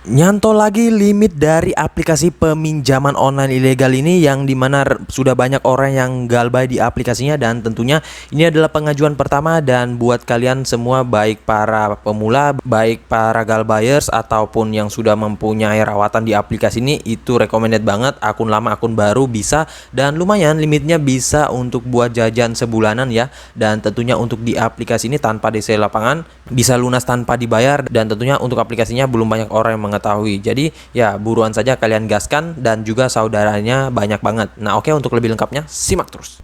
Nyantol lagi limit dari aplikasi peminjaman online ilegal ini yang dimana sudah banyak orang yang galbay di aplikasinya, dan tentunya ini adalah pengajuan pertama. Dan buat kalian semua, baik para pemula, baik para galbayers ataupun yang sudah mempunyai rawatan di aplikasi ini, itu recommended banget. Akun lama, akun baru bisa, dan lumayan limitnya bisa untuk buat jajan sebulanan ya. Dan tentunya untuk di aplikasi ini tanpa DC lapangan, bisa lunas tanpa dibayar, dan tentunya untuk aplikasinya belum banyak orang yang mengetahui. Jadi ya buruan saja kalian gaskan, dan juga saudaranya banyak banget. Nah oke, untuk lebih lengkapnya simak terus.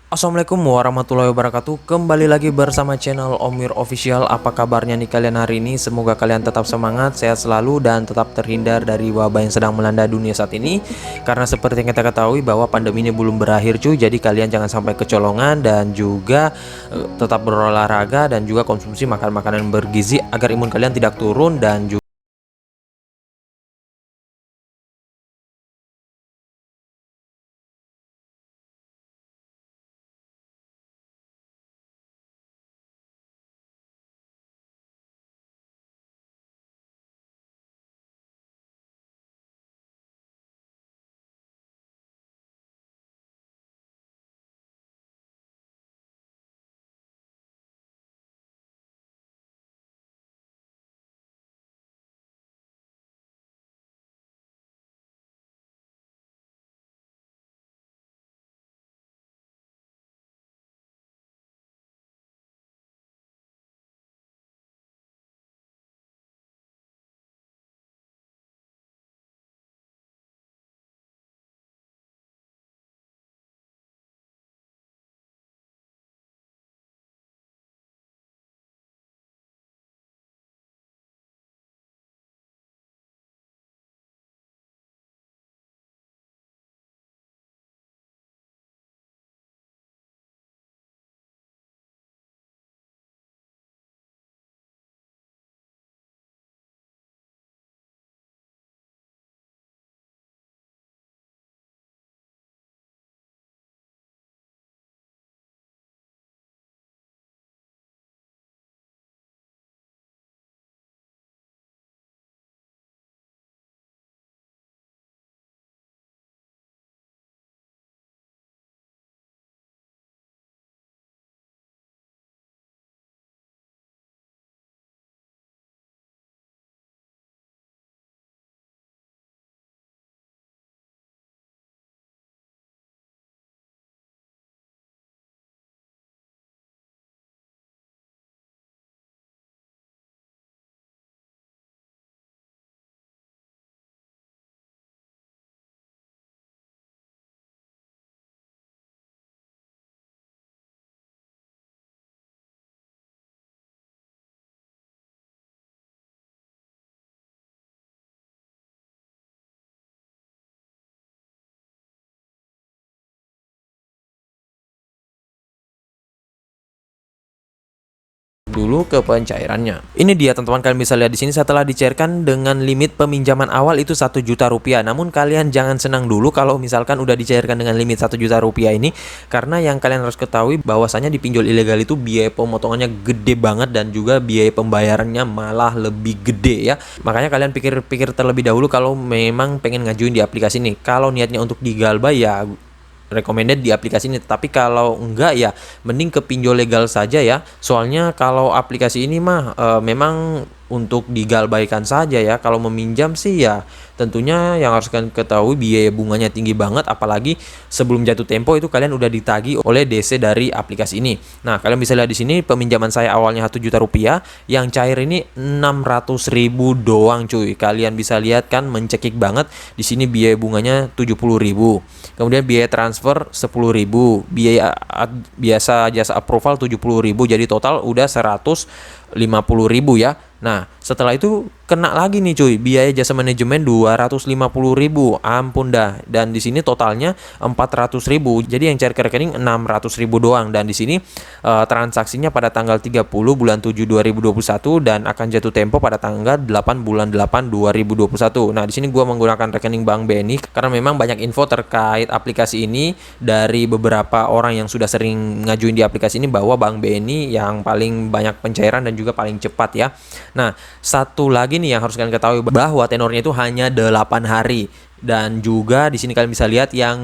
Assalamualaikum warahmatullahi wabarakatuh. Kembali lagi bersama channel Omir Official. Apa kabarnya nih kalian hari ini? Semoga kalian tetap semangat, sehat selalu, dan tetap terhindar dari wabah yang sedang melanda dunia saat ini. Karena seperti yang kita ketahui bahwa pandemi ini belum berakhir cuy. Jadi kalian jangan sampai kecolongan, dan juga tetap berolahraga, dan juga konsumsi makan makanan bergizi agar imun kalian tidak turun, dan juga dulu ke pencairannya. Ini dia teman-teman, kalian bisa lihat di sini setelah dicairkan dengan limit peminjaman awal itu 1 juta rupiah. Namun kalian jangan senang dulu kalau misalkan udah dicairkan dengan limit 1 juta rupiah ini, karena yang kalian harus ketahui bahwasanya di pinjol ilegal itu biaya pemotongannya gede banget, dan juga biaya pembayarannya malah lebih gede ya. Makanya kalian pikir-pikir terlebih dahulu kalau memang pengen ngajuin di aplikasi ini. Kalau niatnya untuk digalbay ya recommended di aplikasi ini, tapi kalau enggak ya mending ke pinjol legal saja ya. Soalnya kalau aplikasi ini mah memang untuk digalbaikan saja ya. Kalau meminjam sih ya tentunya yang harus kalian ketahui biaya bunganya tinggi banget, apalagi sebelum jatuh tempo itu kalian udah ditagih oleh DC dari aplikasi ini. Nah kalian bisa lihat di sini peminjaman saya awalnya 1 juta rupiah, yang cair ini 600.000 doang cuy. Kalian bisa lihat kan mencekik banget di sini, biaya bunganya 70.000. Kemudian biaya transfer 10.000, biaya biasa jasa approval 70.000, jadi total udah 150.000 ya. Nah setelah itu kena lagi nih cuy, biaya jasa manajemen 250.000, ampun dah. Dan di sini totalnya 400.000. Jadi yang cair ke rekening 600.000 doang. Dan di sini transaksinya pada tanggal 30 bulan 7 2021 dan akan jatuh tempo pada tanggal 8 bulan 8 2021. Nah, di sini gua menggunakan rekening Bank BNI karena memang banyak info terkait aplikasi ini dari beberapa orang yang sudah sering ngajuin di aplikasi ini bahwa Bank BNI yang paling banyak pencairan dan juga paling cepat ya. Nah, satu lagi nih yang harus kalian ketahui bahwa tenornya itu hanya 8 hari. Dan juga di sini kalian bisa lihat yang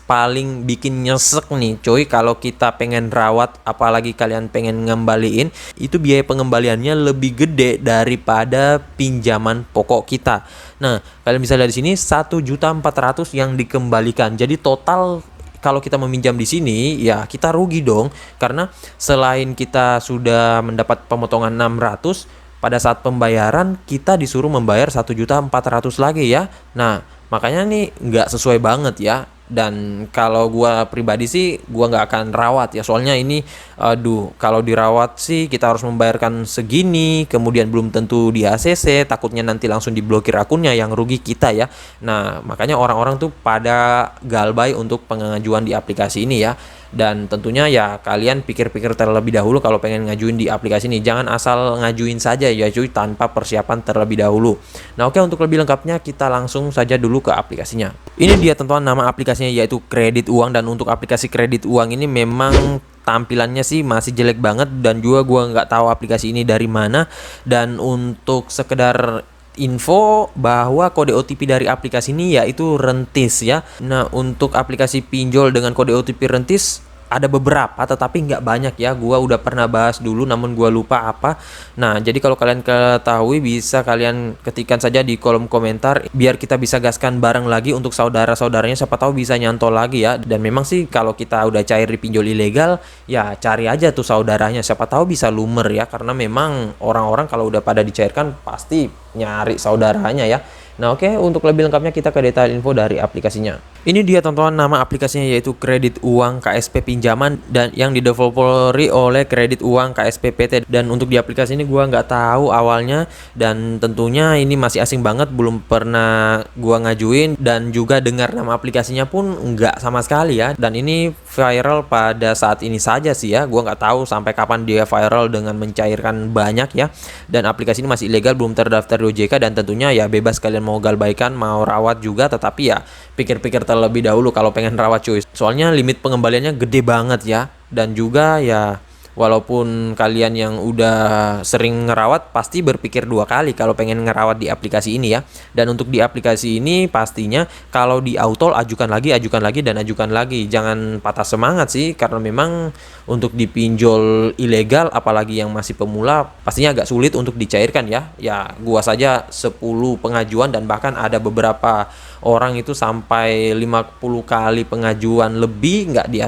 paling bikin nyesek nih cuy, kalau kita pengen rawat apalagi kalian pengen ngembaliin, itu biaya pengembaliannya lebih gede daripada pinjaman pokok kita. Nah, kalian bisa lihat di sini 1.400.000 yang dikembalikan. Jadi total kalau kita meminjam di sini ya kita rugi dong, karena selain kita sudah mendapat pemotongan 600, pada saat pembayaran kita disuruh membayar 1.400.000 lagi ya. Nah, makanya nih nggak sesuai banget ya. Dan kalau gua pribadi sih gua nggak akan rawat ya, soalnya ini aduh, kalau dirawat sih kita harus membayarkan segini, kemudian belum tentu di ACC, takutnya nanti langsung diblokir akunnya, yang rugi kita ya. Nah, makanya orang-orang tuh pada galbay untuk pengajuan di aplikasi ini ya. Dan tentunya ya kalian pikir-pikir terlebih dahulu kalau pengen ngajuin di aplikasi ini. Jangan asal ngajuin saja ya cuy, tanpa persiapan terlebih dahulu. Nah, oke, untuk lebih lengkapnya kita langsung saja dulu ke aplikasinya. Ini dia teman-teman, nama aplikasinya yaitu Kredit Uang. Dan untuk aplikasi Kredit Uang ini memang tampilannya sih masih jelek banget, dan juga gua nggak tahu aplikasi ini dari mana. Dan untuk sekedar info bahwa kode OTP dari aplikasi ini yaitu Rentis ya. Nah, untuk aplikasi pinjol dengan kode OTP Rentis ada beberapa tetapi nggak banyak ya. Gua udah pernah bahas dulu namun gua lupa apa. Nah, jadi kalau kalian ketahui bisa kalian ketikkan saja di kolom komentar biar kita bisa gaskan bareng lagi untuk saudara-saudaranya, siapa tahu bisa nyantol lagi ya. Dan memang sih kalau kita udah cair di pinjol ilegal ya cari aja tuh saudaranya, siapa tahu bisa lumer ya, karena memang orang-orang kalau udah pada dicairkan pasti nyari saudaranya ya. Nah, oke, untuk lebih lengkapnya kita ke detail info dari aplikasinya. Ini dia teman-teman, nama aplikasinya yaitu Kredit Uang KSP Pinjaman dan yang dideveloperi oleh Kredit Uang KSP PT. Dan untuk di aplikasi ini gua nggak tahu awalnya, dan tentunya ini masih asing banget, belum pernah gua ngajuin dan juga dengar nama aplikasinya pun nggak sama sekali ya. Dan ini viral pada saat ini saja sih ya. Gua nggak tahu sampai kapan dia viral dengan mencairkan banyak ya. Dan aplikasi ini masih ilegal, belum terdaftar di OJK, dan tentunya ya bebas kalian mau galbaikan, mau rawat juga, tetapi ya pikir-pikir terlebih dahulu kalau pengen rawat cuy. Soalnya limit pengembaliannya gede banget ya. Dan juga ya walaupun kalian yang udah sering ngerawat pasti berpikir dua kali kalau pengen ngerawat di aplikasi ini ya. Dan untuk di aplikasi ini pastinya kalau di auto ajukan lagi dan ajukan lagi. Jangan patah semangat sih, karena memang untuk dipinjol ilegal apalagi yang masih pemula pastinya agak sulit untuk dicairkan ya. Ya gua saja 10 pengajuan dan bahkan ada beberapa orang itu sampai 50 kali pengajuan lebih nggak di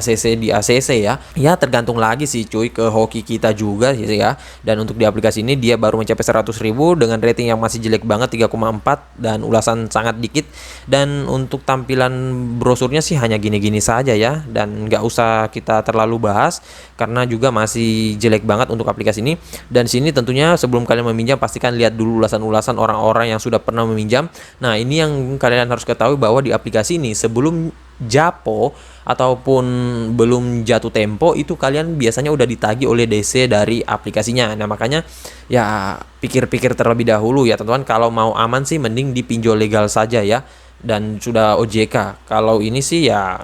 ACC ya. Ya tergantung lagi sih cuy ke hoki kita juga sih ya. Dan untuk di aplikasi ini dia baru mencapai 100.000 dengan rating yang masih jelek banget 3,4 dan ulasan sangat dikit. Dan untuk tampilan brosurnya sih hanya gini-gini saja ya, dan nggak usah kita terlalu bahas karena juga masih jelek banget untuk aplikasi ini. Dan sini tentunya sebelum kalian meminjam pastikan lihat dulu ulasan-ulasan orang-orang yang sudah pernah meminjam. Nah, ini yang kalian harus ketahui bahwa di aplikasi ini sebelum Japo ataupun belum jatuh tempo itu kalian biasanya udah ditagih oleh DC dari aplikasinya. Nah, makanya ya pikir-pikir terlebih dahulu ya teman-teman. Kalau mau aman sih mending dipinjol legal saja ya, dan sudah OJK. Kalau ini sih ya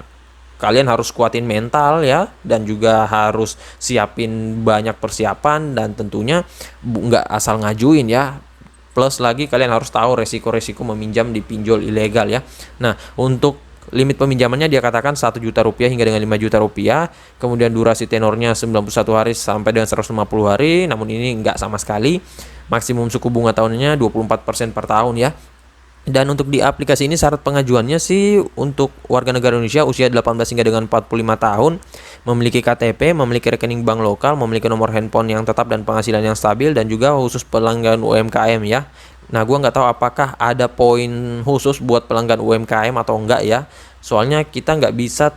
kalian harus kuatin mental ya, dan juga harus siapin banyak persiapan, dan tentunya nggak asal ngajuin ya. Plus lagi kalian harus tahu resiko-resiko meminjam di pinjol ilegal ya. Nah, untuk limit peminjamannya dia katakan 1 juta rupiah hingga dengan 5 juta rupiah. Kemudian durasi tenornya 91 hari sampai dengan 150 hari. Namun ini nggak sama sekali. Maksimum suku bunga tahunnya 24% per tahun ya. Dan untuk di aplikasi ini syarat pengajuannya sih untuk warga negara Indonesia usia 18 hingga dengan 45 tahun, memiliki KTP, memiliki rekening bank lokal, memiliki nomor handphone yang tetap dan penghasilan yang stabil, dan juga khusus pelanggan UMKM ya. Nah, gua nggak tahu apakah ada poin khusus buat pelanggan UMKM atau enggak ya. Soalnya kita nggak bisa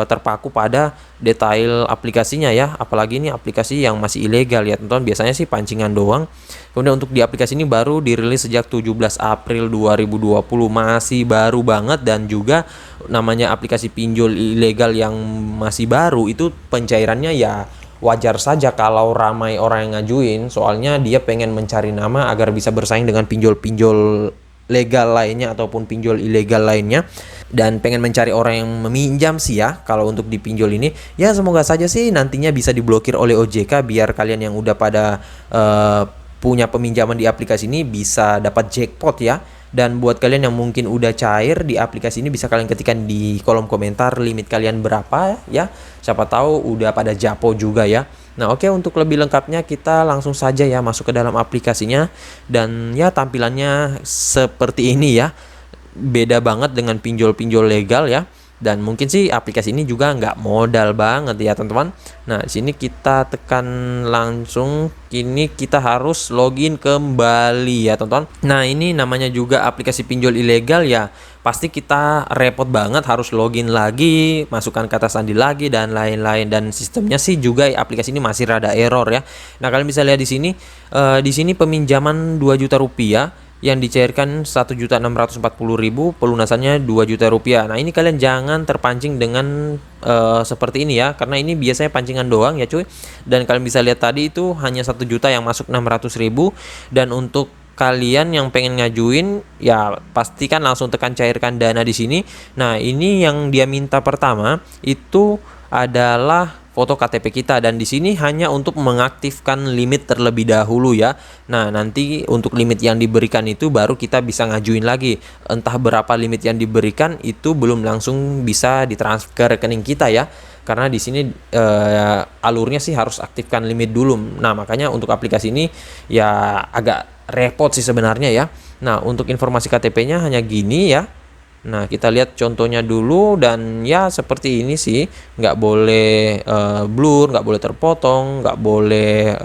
terpaku pada detail aplikasinya ya. Apalagi ini aplikasi yang masih ilegal ya, teman-teman. Biasanya sih pancingan doang. Kemudian untuk di aplikasi ini baru dirilis sejak 17 April 2020, masih baru banget. Dan juga namanya aplikasi pinjol ilegal yang masih baru, itu pencairannya ya wajar saja kalau ramai orang yang ngajuin, soalnya dia pengen mencari nama agar bisa bersaing dengan pinjol-pinjol legal lainnya ataupun pinjol ilegal lainnya, dan pengen mencari orang yang meminjam sih ya. Kalau untuk di pinjol ini ya semoga saja sih nantinya bisa diblokir oleh OJK, biar kalian yang udah pada punya peminjaman di aplikasi ini bisa dapat jackpot ya. Dan buat kalian yang mungkin udah cair di aplikasi ini, bisa kalian ketikkan di kolom komentar limit kalian berapa ya. Siapa tahu udah pada japo juga ya. Nah, oke, untuk lebih lengkapnya kita langsung saja ya masuk ke dalam aplikasinya. Dan ya tampilannya seperti ini ya. Beda banget dengan pinjol-pinjol legal ya. Dan mungkin sih aplikasi ini juga nggak modal banget ya teman-teman. Nah, di sini kita tekan langsung. Kini kita harus login kembali ya teman-teman. Nah, ini namanya juga aplikasi pinjol ilegal ya. Pasti kita repot banget harus login lagi, masukkan kata sandi lagi dan lain-lain. Dan sistemnya sih juga aplikasi ini masih rada error ya. Nah, kalian bisa lihat di sini peminjaman 2 juta rupiah yang dicairkan 1.640.000, pelunasannya 2 juta rupiah. Nah, ini kalian jangan terpancing dengan seperti ini ya, karena ini biasanya pancingan doang ya cuy. Dan kalian bisa lihat tadi itu hanya 1 juta yang masuk 600.000. Dan untuk kalian yang pengen ngajuin ya pastikan langsung tekan cairkan dana di sini. Nah, ini yang dia minta pertama itu adalah foto KTP kita, dan di sini hanya untuk mengaktifkan limit terlebih dahulu ya. Nah, nanti untuk limit yang diberikan itu baru kita bisa ngajuin lagi. Entah berapa limit yang diberikan itu belum langsung bisa ditransfer ke rekening kita ya. Karena di sini alurnya sih harus aktifkan limit dulu. Nah, makanya untuk aplikasi ini ya agak repot sih sebenarnya ya. Nah, untuk informasi KTP-nya hanya gini ya. Nah, kita lihat contohnya dulu, dan ya seperti ini sih, nggak boleh blur, nggak boleh terpotong, nggak boleh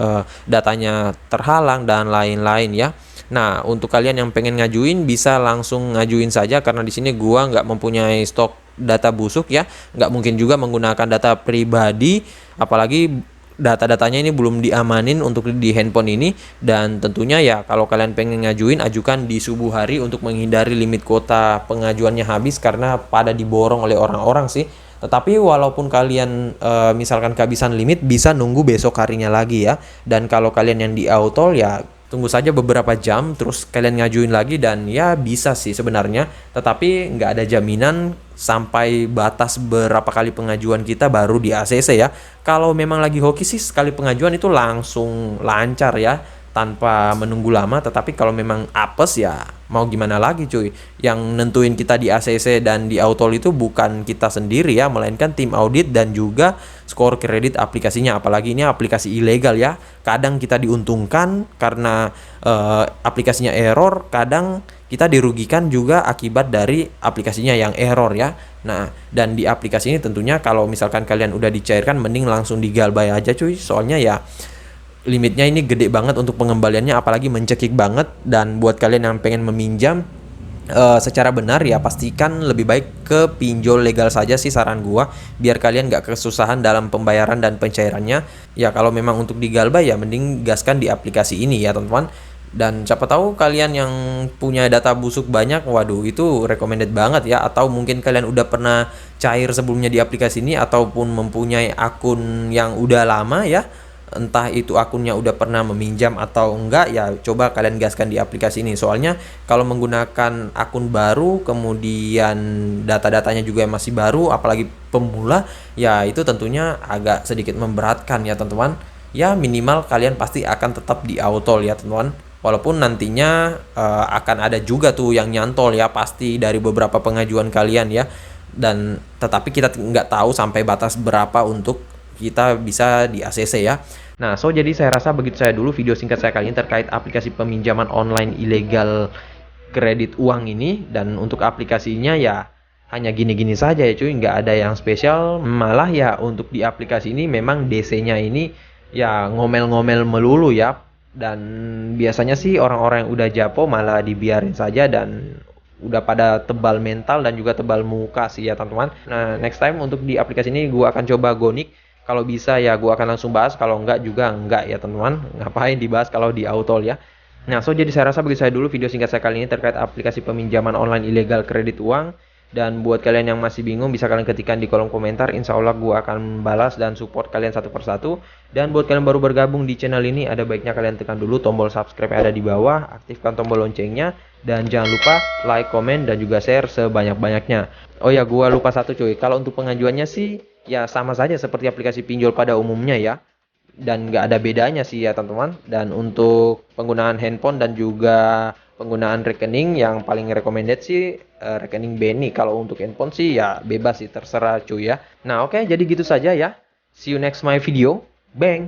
datanya terhalang dan lain-lain ya. Nah, untuk kalian yang pengen ngajuin bisa langsung ngajuin saja, karena di sini gua nggak mempunyai stok data busuk ya, nggak mungkin juga menggunakan data pribadi, apalagi data-datanya ini belum diamanin untuk di handphone ini. Dan tentunya ya kalau kalian pengen ngajuin, ajukan di subuh hari untuk menghindari limit kuota pengajuannya habis, karena pada diborong oleh orang-orang sih. Tetapi walaupun kalian misalkan kehabisan limit, bisa nunggu besok harinya lagi ya. Dan kalau kalian yang di auto ya tunggu saja beberapa jam terus kalian ngajuin lagi, dan ya bisa sih sebenarnya. Tetapi nggak ada jaminan sampai batas berapa kali pengajuan kita baru di ACC ya. Kalau memang lagi hoki sih sekali pengajuan itu langsung lancar ya, tanpa menunggu lama. Tetapi kalau memang apes ya mau gimana lagi cuy. Yang nentuin kita di ACC dan di Autol itu bukan kita sendiri ya, melainkan tim audit dan juga skor kredit aplikasinya. Apalagi ini aplikasi ilegal ya. Kadang kita diuntungkan karena aplikasinya error, kadang kita dirugikan juga akibat dari aplikasinya yang error ya. Nah, dan di aplikasi ini tentunya kalau misalkan kalian udah dicairkan, mending langsung digalbay aja cuy. Soalnya ya limitnya ini gede banget untuk pengembaliannya, apalagi mencekik banget. Dan buat kalian yang pengen meminjam secara benar ya, pastikan lebih baik ke pinjol legal saja sih saran gua, biar kalian gak kesusahan dalam pembayaran dan pencairannya. Ya kalau memang untuk digalbay ya mending gaskan di aplikasi ini ya teman-teman. Dan siapa tahu kalian yang punya data busuk banyak, waduh itu recommended banget ya. Atau mungkin kalian udah pernah cair sebelumnya di aplikasi ini, ataupun mempunyai akun yang udah lama ya, entah itu akunnya udah pernah meminjam atau enggak ya, coba kalian gaskan di aplikasi ini. Soalnya kalau menggunakan akun baru kemudian data-datanya juga masih baru, apalagi pemula, ya itu tentunya agak sedikit memberatkan ya teman-teman. Ya minimal kalian pasti akan tetap di Autol ya teman-teman. Walaupun nantinya akan ada juga tuh yang nyantol ya, pasti dari beberapa pengajuan kalian ya. Dan tetapi kita nggak tahu sampai batas berapa untuk kita bisa di ACC ya. Nah, jadi saya rasa begitu saya dulu video singkat saya kali ini terkait aplikasi peminjaman online ilegal kredit uang ini. Dan untuk aplikasinya ya hanya gini-gini saja ya cuy, nggak ada yang spesial. Malah ya untuk di aplikasi ini memang DC-nya ini ya ngomel-ngomel melulu ya. Dan biasanya sih orang-orang yang udah japo malah dibiarin saja dan udah pada tebal mental dan juga tebal muka sih ya teman-teman. Nah, next time untuk di aplikasi ini gue akan coba Gonic. Kalau bisa ya gue akan langsung bahas, kalau enggak juga enggak ya teman-teman. Ngapain dibahas kalau di Autol ya. Nah, jadi saya rasa bagi saya dulu video singkat saya kali ini terkait aplikasi peminjaman online ilegal kredit uang. Dan buat kalian yang masih bingung, bisa kalian ketikkan di kolom komentar. Insya Allah gue akan balas dan support kalian satu persatu. Dan buat kalian baru bergabung di channel ini, ada baiknya kalian tekan dulu tombol subscribe yang ada di bawah, aktifkan tombol loncengnya, dan jangan lupa like, komen, dan juga share sebanyak-banyaknya. Oh ya, gue lupa satu cuy, kalau untuk pengajuannya sih ya sama saja seperti aplikasi pinjol pada umumnya ya. Dan nggak ada bedanya sih ya teman-teman. Dan untuk penggunaan handphone dan juga penggunaan rekening yang paling recommended sih rekening BNI. Kalau untuk handphone sih ya bebas sih, terserah cuy ya. Nah oke, jadi gitu saja ya. See you next my video. Bang.